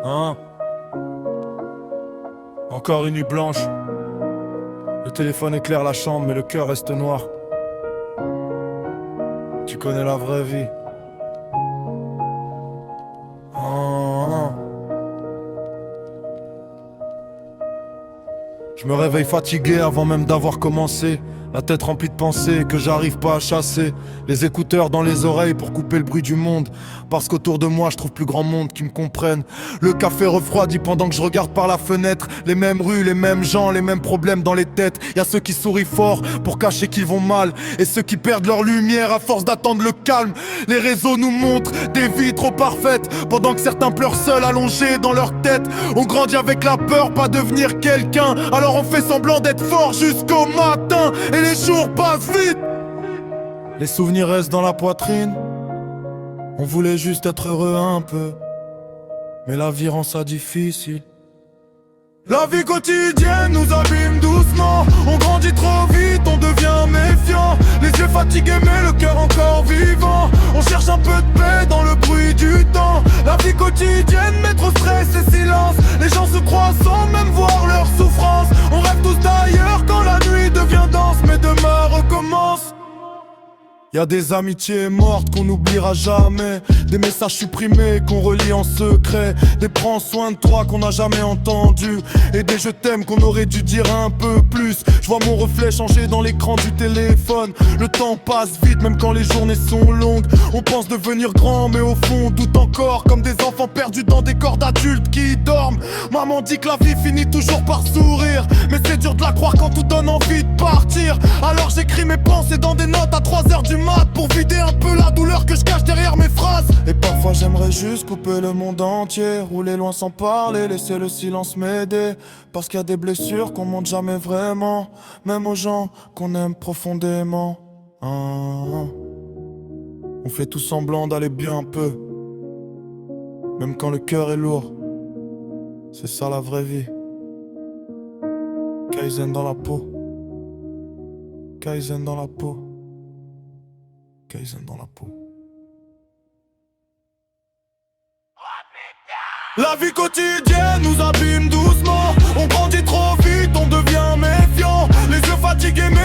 Hein? Encore une nuit blanche. Le téléphone éclaire la chambre, mais le cœur reste noir. Tu connais la vraie vie. Hein. Je me réveille fatigué avant même d'avoir commencé. La tête remplie de pensées que j'arrive pas à chasser. Les écouteurs dans les oreilles pour couper le bruit du monde. Parce qu'autour de moi je trouve plus grand monde qui me comprenne. Le café refroidit pendant que je regarde par la fenêtre. Les mêmes rues, les mêmes gens, les mêmes problèmes dans les têtes. Y'a ceux qui sourient fort pour cacher qu'ils vont mal. Et ceux qui perdent leur lumière à force d'attendre le calme. Les réseaux nous montrent des vies trop parfaites. Pendant que certains pleurent seuls allongés dans leur tête. On grandit avec la peur, pas devenir quelqu'un. Alors on fait semblant d'être fort jusqu'au matin. Et les jours passent vite. Les souvenirs restent dans la poitrine. On voulait juste être heureux un peu, mais la vie rend ça difficile. La vie quotidienne nous abîme doucement. On grandit trop vite, on devient méfiant. Les yeux fatigués mais le cœur encore vivant. On cherche un peu de paix dans le bruit du temps. La vie quotidienne met trop stress et silence. Les gens se croient sans même voir leur souffrance. On rêve tous d'ailleurs quand la nuit devient dense. Mais demain recommence. Y'a des amitiés mortes qu'on n'oubliera jamais. Des messages supprimés qu'on relie en secret. Des prends soin de toi qu'on n'a jamais entendu. Et des je t'aime qu'on aurait dû dire un peu plus. Je vois mon reflet changer dans l'écran du téléphone. Le temps passe vite même quand les journées sont longues. On pense devenir grand mais au fond on doute encore. Comme des enfants perdus dans des corps d'adultes qui dorment. Maman dit que la vie finit toujours par sourire. Mais c'est dur de la croire quand tout donne envie de partir. Alors j'écris mes pensées dans des notes à 3h du mat pour vider un peu la douleur que je cache derrière mes phrases. Et parfois j'aimerais juste couper le monde entier, rouler loin sans parler, laisser le silence m'aider. Parce qu'il y a des blessures qu'on montre jamais vraiment, même aux gens qu'on aime profondément. On fait tout semblant d'aller bien un peu, même quand le cœur est lourd. C'est ça la vraie vie. Kaizen dans la peau. Kaizen dans la peau. Kaizen dans la peau. La vie quotidienne nous abîme doucement. On grandit trop vite, on devient méfiant. Les yeux fatigués mais